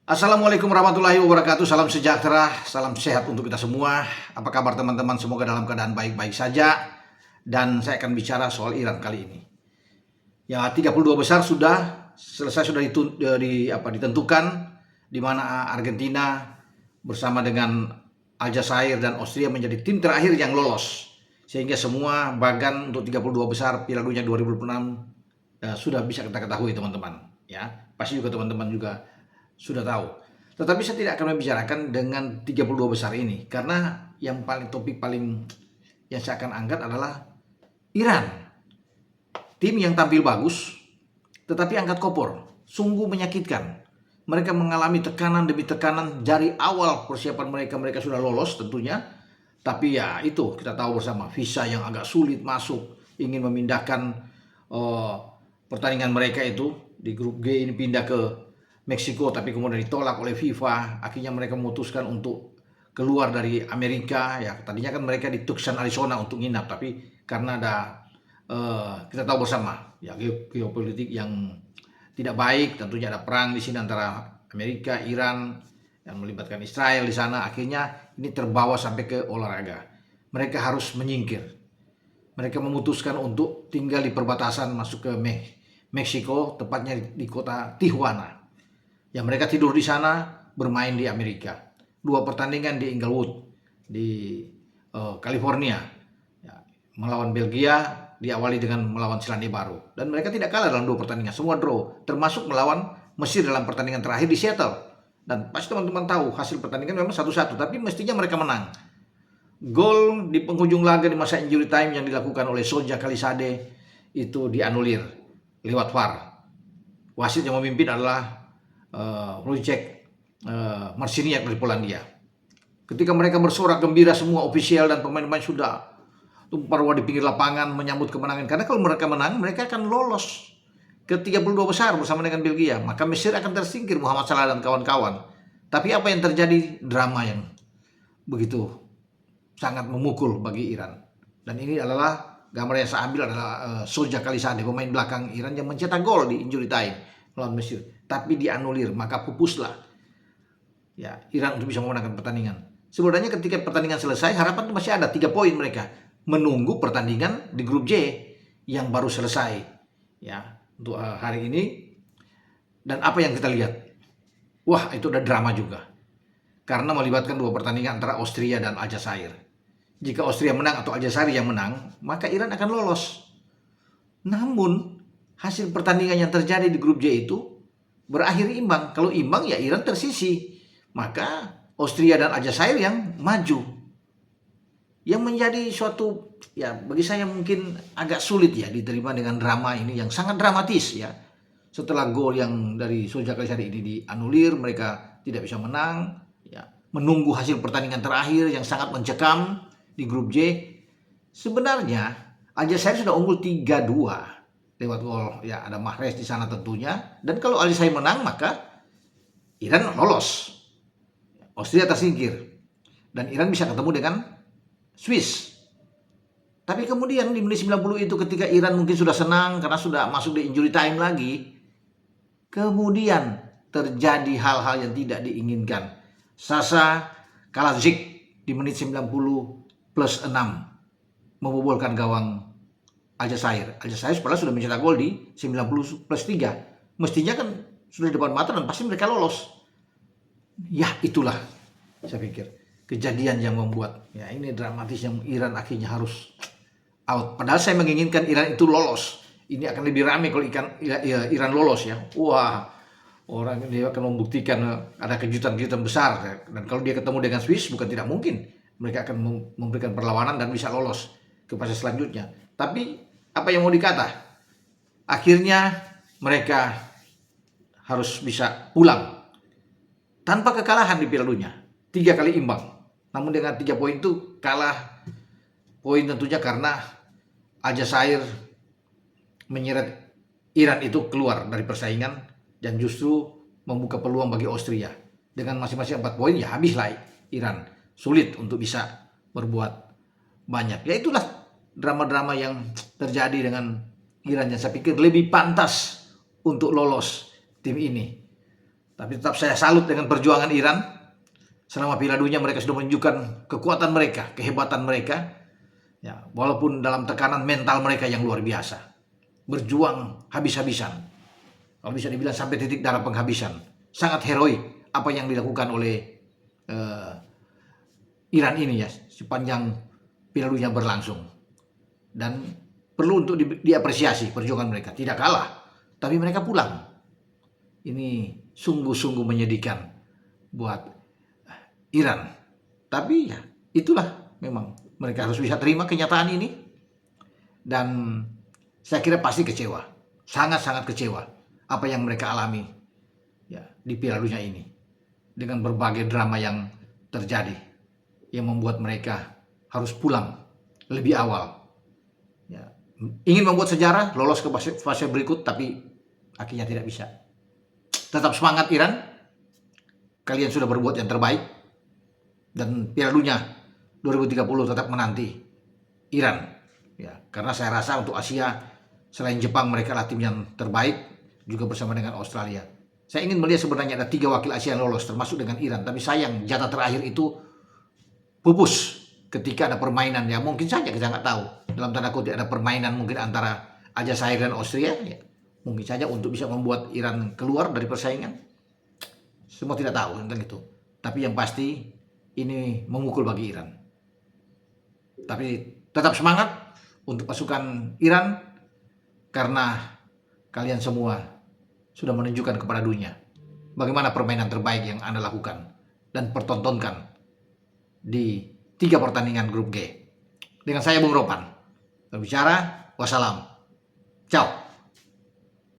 Assalamualaikum warahmatullahi wabarakatuh. Salam sejahtera, salam sehat untuk kita semua. Apa kabar teman-teman? Semoga dalam keadaan baik-baik saja. Dan saya akan bicara soal Iran kali ini. Ya, 32 besar sudah selesai, sudah ditentukan, di mana Argentina bersama dengan Aljazair dan Austria menjadi tim terakhir yang lolos. Sehingga semua bagan untuk 32 besar Piala Dunia 2026 sudah bisa kita ketahui teman-teman. Ya, pasti juga teman-teman juga sudah tahu. Tetapi saya tidak akan membicarakan dengan 32 besar ini, karena yang topik paling yang saya akan angkat adalah Iran. Tim yang tampil bagus tetapi angkat kopor, sungguh menyakitkan. Mereka mengalami tekanan demi tekanan dari awal persiapan mereka sudah lolos tentunya. Tapi ya itu kita tahu bersama, visa yang agak sulit masuk, ingin memindahkan pertandingan mereka itu di grup G ini pindah ke Meksiko, tapi kemudian ditolak oleh FIFA. Akhirnya mereka memutuskan untuk keluar dari Amerika. Ya, tadinya kan mereka di Tucson, Arizona untuk nginap, tapi karena ada kita tahu bersama ya geopolitik yang tidak baik, tentunya ada perang di sini antara Amerika, Iran yang melibatkan Israel di sana. Akhirnya ini terbawa sampai ke olahraga. Mereka harus menyingkir. Mereka memutuskan untuk tinggal di perbatasan masuk ke Meksiko, tepatnya di kota Tijuana. Ya, mereka tidur di sana, bermain di Amerika. 2 pertandingan di Inglewood, di California. Ya, melawan Belgia, diawali dengan melawan Selandia Baru. Dan mereka tidak kalah dalam 2 pertandingan, semua draw. Termasuk melawan Mesir dalam pertandingan terakhir di Seattle. Dan pasti teman-teman tahu hasil pertandingan memang 1-1, tapi mestinya mereka menang. Gol di penghujung laga di masa injury time yang dilakukan oleh Soja Kalisade itu dianulir lewat VAR. Wasit yang memimpin adalah Wojciech Marciniak dari Polandia. Ketika mereka bersorak gembira, semua ofisial dan pemain-pemain sudah tumpah ruah di pinggir lapangan menyambut kemenangan. Karena kalau mereka menang, mereka akan lolos ke 32 besar bersama dengan Belgia. Maka Mesir akan tersingkir, Muhammad Salah dan kawan-kawan. Tapi apa yang terjadi? Drama yang begitu sangat memukul bagi Iran. Dan ini adalah gambar yang saya ambil adalah Soja Kalisade, pemain belakang Iran yang mencetak gol di injury time melawan Mesir. Tapi dianulir, maka pupuslah ya Iran untuk bisa memenangkan pertandingan. Sebenarnya ketika pertandingan selesai, harapan masih ada 3 poin mereka, menunggu pertandingan di grup J yang baru selesai ya untuk hari ini. Dan apa yang kita lihat, wah itu ada drama juga, karena melibatkan 2 pertandingan antara Austria dan Aljazair. Jika Austria menang atau Aljazair yang menang, maka Iran akan lolos. Namun hasil pertandingan yang terjadi di grup J itu berakhir imbang. Kalau imbang ya Iran tersisi, maka Austria dan Aljazair yang maju. Yang menjadi suatu ya bagi saya mungkin agak sulit ya diterima dengan drama ini yang sangat dramatis ya. Setelah gol yang dari Soja Kalisade ini dianulir, mereka tidak bisa menang ya. Menunggu hasil pertandingan terakhir yang sangat mencekam di grup J. Sebenarnya Aljazair sudah unggul 3-2 lewat gol ya, ada Mahrez di sana tentunya. Dan kalau Aljazair menang maka Iran lolos, Austria tersingkir, dan Iran bisa ketemu dengan Swiss. Tapi kemudian di menit 90 itu, ketika Iran mungkin sudah senang karena sudah masuk di injury time lagi, kemudian terjadi hal-hal yang tidak diinginkan. Sasa Kalajic di menit 90 plus 6 membobolkan gawang Aljazair. Aljazair padahal sudah mencetak gol di 90 plus 3. Mestinya kan sudah di depan mata dan pasti mereka lolos. Ya itulah saya pikir kejadian yang membuat ya ini dramatis, yang Iran akhirnya harus out. Padahal saya menginginkan Iran itu lolos. Ini akan lebih ramai kalau Iran lolos ya. Wah, orang dia akan membuktikan ada kejutan-kejutan besar. Dan kalau dia ketemu dengan Swiss, bukan tidak mungkin mereka akan memberikan perlawanan dan bisa lolos ke fase selanjutnya. Tapi apa yang mau dikata? Akhirnya mereka harus bisa pulang tanpa kekalahan di Piala Dunia. 3 kali imbang. Namun dengan 3 poin itu kalah poin tentunya karena Aljazair menyeret Iran itu keluar dari persaingan dan justru membuka peluang bagi Austria. Dengan masing-masing 4 poin ya habislah Iran. Sulit untuk bisa berbuat banyak. Ya itulah drama-drama yang terjadi dengan Iran yang saya pikir lebih pantas untuk lolos tim ini. Tapi tetap saya salut dengan perjuangan Iran. Selama Piala Dunia mereka sudah menunjukkan kekuatan mereka, kehebatan mereka. Ya, walaupun dalam tekanan mental mereka yang luar biasa. Berjuang habis-habisan. Kalau bisa dibilang sampai titik darah penghabisan. Sangat heroik apa yang dilakukan oleh Iran ini ya sepanjang Piala Dunia berlangsung. Dan perlu untuk diapresiasi perjuangan mereka. Tidak kalah, tapi mereka pulang. Ini sungguh-sungguh menyedihkan buat Iran. Tapi ya itulah, memang mereka harus bisa terima kenyataan ini. Dan saya kira pasti kecewa, sangat-sangat kecewa apa yang mereka alami ya di Piala Dunia ini, dengan berbagai drama yang terjadi yang membuat mereka harus pulang lebih awal. Ya, ingin membuat sejarah, lolos ke fase berikut, tapi akhirnya tidak bisa. Tetap semangat Iran, kalian sudah berbuat yang terbaik, dan Piala Dunia 2030 tetap menanti Iran. Ya, karena saya rasa untuk Asia selain Jepang mereka adalah tim yang terbaik, juga bersama dengan Australia. Saya ingin melihat sebenarnya ada 3 wakil Asia yang lolos termasuk dengan Iran, tapi sayang jatah terakhir itu pupus ketika ada permainan ya, mungkin saja kita nggak tahu, dalam tanda kutip ada permainan mungkin antara Aljazair dan Austria ya, mungkin saja untuk bisa membuat Iran keluar dari persaingan. Semua tidak tahu tentang itu, tapi yang pasti ini memukul bagi Iran. Tapi tetap semangat untuk pasukan Iran, karena kalian semua sudah menunjukkan kepada dunia bagaimana permainan terbaik yang Anda lakukan dan pertontonkan di 3 pertandingan grup G. Dengan saya Bung Ropan berbicara, wassalam, ciao.